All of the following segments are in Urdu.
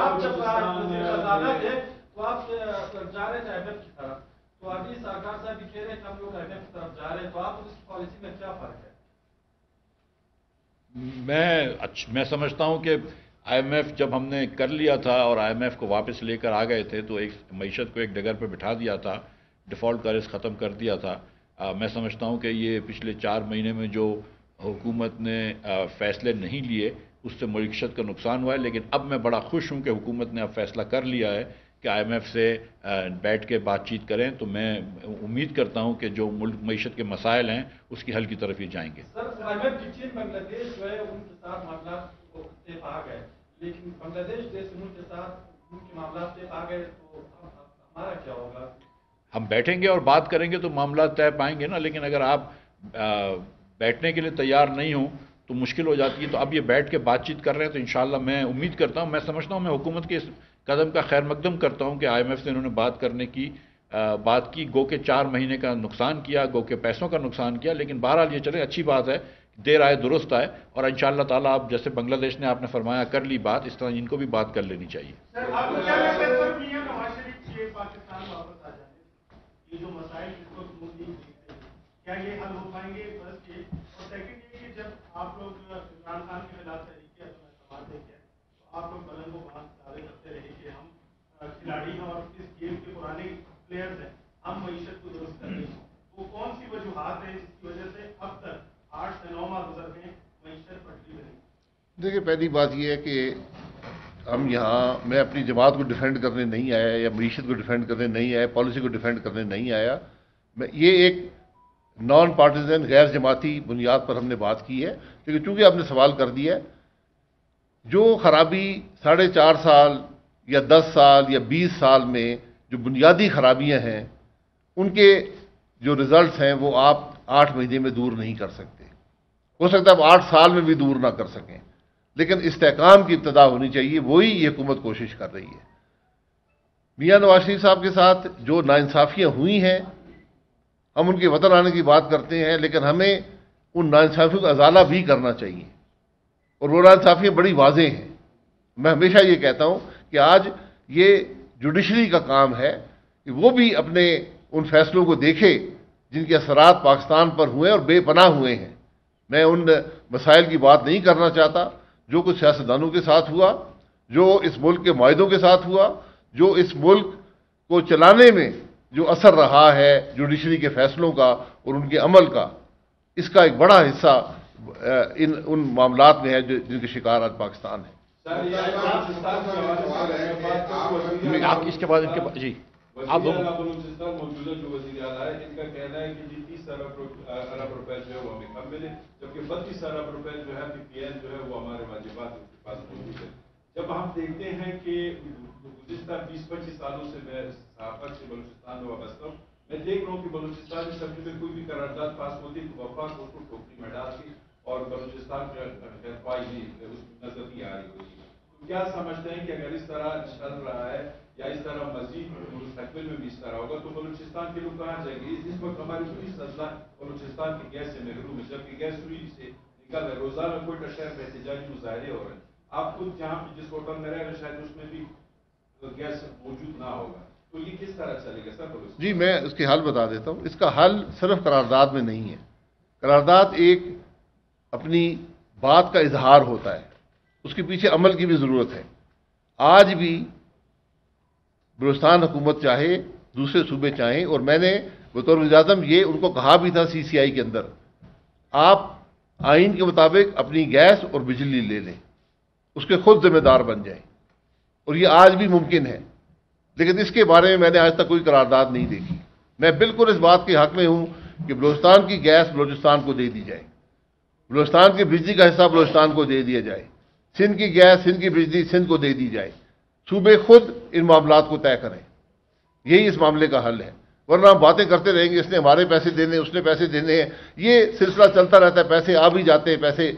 آپ جب وزیر خزانہ تھے تو آپ جا رہے تھے IMF کی طرف, تو ابھی سرکار صاحب بھی کہہ رہے ہیں ہم لوگ IMF کی طرف جا رہے ہیں, تو آپ اس پالیسی میں کیا فرق ہے؟ میں سمجھتا ہوں کہ IMF جب ہم نے کر لیا تھا اور IMF کو واپس لے کر آ گئے تھے تو ایک معیشت کو ایک ڈگر پہ بٹھا دیا تھا, ڈیفالٹ کا رسک ختم کر دیا تھا. میں سمجھتا ہوں کہ یہ پچھلے 4 مہینے میں جو حکومت نے فیصلے نہیں لیے اس سے معیشت کا نقصان ہوا ہے, لیکن اب میں بڑا خوش ہوں کہ حکومت نے اب فیصلہ کر لیا ہے کہ IMF سے بیٹھ کے بات چیت کریں. تو میں امید کرتا ہوں کہ جو ملک معیشت کے مسائل ہیں اس کی حل کی طرف یہ جائیں گے. سر IMF کی چین بنگلہ دیش جو ہے ان کے ساتھ معاملات کو طے پا گئے, لیکن بنگلہ دیش جیسے ملک کے ساتھ ان کے معاملات طے پا گئے تو ہمارا کیا ہوگا؟ ہم بیٹھیں گے اور بات کریں گے تو معاملات طے پائیں گے نا, لیکن اگر آپ بیٹھنے کے لیے تیار نہیں ہوں تو مشکل ہو جاتی ہے. تو اب یہ بیٹھ کے بات چیت کر رہے ہیں تو انشاءاللہ میں امید کرتا ہوں, میں سمجھتا ہوں, میں حکومت کے اس قدم کا خیر مقدم کرتا ہوں کہ IMF سے انہوں نے بات کرنے کی بات کی. گو کہ 4 مہینے کا نقصان کیا, گو کہ پیسوں کا نقصان کیا, لیکن بہرحال یہ چلے, اچھی بات ہے, دیر آئے درست آئے, اور انشاءاللہ تعالیٰ آپ جیسے بنگلہ دیش نے آپ نے فرمایا کر لی بات, اس طرح ان کو بھی بات کر لینی چاہیے. سر آپ کو کیا لگتا ہے سر میاں نواز شریف کے پاکستان واپس آ جانے, یہ جو مسائل جس کو کیا یہ حل ہو پائیں گے؟ فرسٹ یہ, اور سیکنڈ یہ کہ جب آپ لوگ عمران خان کے خلاف تحریک اپنا سماعت دے کے تو آپ لوگ بلند و بلند دعوے کرتے رہے کہ ہم کھلاڑی ہیں اور اس گیم کے پرانے پلیئرز ہیں, ہم معیشت کو درست کر رہے ہیں. وہ کون سی وجوہات ہیں جس کی وجہ سے اب تک 8 سے 9 ماہ گزر گئے معیشت پٹری بنی؟ دیکھیے, پہلی بات یہ ہے کہ ہم یہاں, میں اپنی جماعت کو ڈیفینڈ کرنے نہیں آیا یا معیشت کو ڈیفینڈ کرنے نہیں آیا, پالیسی کو ڈیفینڈ کرنے نہیں آیا. یہ ایک نان پارٹیزن غیر جماعتی بنیاد پر ہم نے بات کی ہے. لیکن چونکہ آپ نے سوال کر دیا ہے, جو خرابی 4.5 سال یا 10 سال یا 20 سال میں جو بنیادی خرابیاں ہیں ان کے جو رزلٹس ہیں وہ آپ 8 مہینے میں دور نہیں کر سکتے. ہو سکتا ہے آپ 8 سال میں بھی دور نہ کر سکیں, لیکن استحکام کی ابتدا ہونی چاہیے, وہی یہ حکومت کوشش کر رہی ہے. میاں نواز شریف صاحب کے ساتھ جو ناانصافیاں ہوئی ہیں, ہم ان کے وطن آنے کی بات کرتے ہیں, لیکن ہمیں ان ناانصافیوں کا ازالہ بھی کرنا چاہیے, اور وہ ناانصافیاں بڑی واضح ہیں. میں ہمیشہ یہ کہتا ہوں کہ آج یہ جوڈیشری کا کام ہے کہ وہ بھی اپنے ان فیصلوں کو دیکھے جن کے اثرات پاکستان پر ہوئے اور بے پناہ ہوئے ہیں. میں ان مسائل کی بات نہیں کرنا چاہتا جو کچھ سیاستدانوں کے ساتھ ہوا, جو اس ملک کے معاہدوں کے ساتھ ہوا, جو اس ملک کو چلانے میں جو اثر رہا ہے جوڈیشری کے فیصلوں کا اور ان کے عمل کا, اس کا ایک بڑا حصہ ان معاملات میں ہے جن کے شکار آج پاکستان ہے. آپ اس کے بعد جی آپ بلوچستان موجودہ جو وزیر اعلیٰ ہے ان کا کہنا ہے کہ 30 ارب روپے جو ہے وہ ہمیں کم ملے, جبکہ 32 ارب روپے جو ہے PPN جو ہے وہ ہمارے واجبات کے پاس موجود ہے. جب ہم دیکھتے ہیں کہ گزشتہ 20-25 سالوں سے میں صحافت سے بلوچستان میں وابستہ ہوں, میں دیکھ رہا ہوں کہ بلوچستان اسمبلی میں کوئی بھی قرارداد پاس ہوتی تو وفاق کو ٹوکری میں ڈال دی اور بلوچستان جو ہے اس نظر نہیں آ رہی ہوتی. تو کیا سمجھتے ہیں کہ اگر اس طرح چل رہا ہے یا اس طرح مزید مستقبل میں بھی اس طرح ہوگا تو بلوچستان کے لوگ کہاں جائیں گے؟ اس وقت ہماری پوری سزا بلوچستان کی گیس سے محروم ہے, جبکہ گیس سوئی سے نکل رہا ہے. روزانہ کوئٹہ شہر میں احتجاجی مظاہرے ہو رہے ہیں. آپ خود جہاں جس ہوٹل میں رہ رہے شاید اس میں بھی گیس موجود نہ ہوگا, تو یہ کس طرح چلے گا سر؟ جی میں اس کے حل بتا دیتا ہوں. اس کا حل صرف قرارداد میں نہیں ہے. قرارداد ایک اپنی بات کا اظہار ہوتا ہے, اس کے پیچھے عمل کی بھی ضرورت ہے. آج بھی بلوچستان حکومت چاہے, دوسرے صوبے چاہیں, اور میں نے بطور وزیر اعظم یہ ان کو کہا بھی تھا CCI کے اندر, آپ آئین کے مطابق اپنی گیس اور بجلی لے لیں, اس کے خود ذمہ دار بن جائیں, اور یہ آج بھی ممکن ہے. لیکن اس کے بارے میں نے آج تک کوئی قرارداد نہیں دیکھی. میں بالکل اس بات کے حق میں ہوں کہ بلوچستان کی گیس بلوچستان کو دے دی جائے, بلوچستان کی بجلی کا حصہ بلوچستان کو دے دیا جائے, سندھ کی گیس سندھ کی بجلی سندھ کو دے دی جائے. صوبے خود ان معاملات کو طے کریں, یہی اس معاملے کا حل ہے. ورنہ ہم باتیں کرتے رہیں گے, اس نے ہمارے پیسے دینے, اس نے پیسے دینے ہیں, یہ سلسلہ چلتا رہتا ہے. پیسے آ بھی جاتے ہیں, پیسے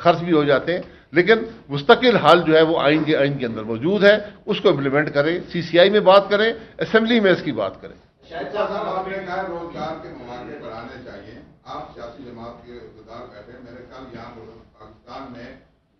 خرچ بھی ہو جاتے ہیں, لیکن مستقل حل جو ہے وہ آئین کے اندر موجود ہے. اس کو امپلیمنٹ کریں, CCI میں بات کریں, اسمبلی میں اس کی بات کریں. آپ نے کہا روزگار کے مواقع بڑھانے چاہیے. آپ سیاسی جماعت کے اقتدار بیٹھے, میرے خیال یہاں پاکستان میں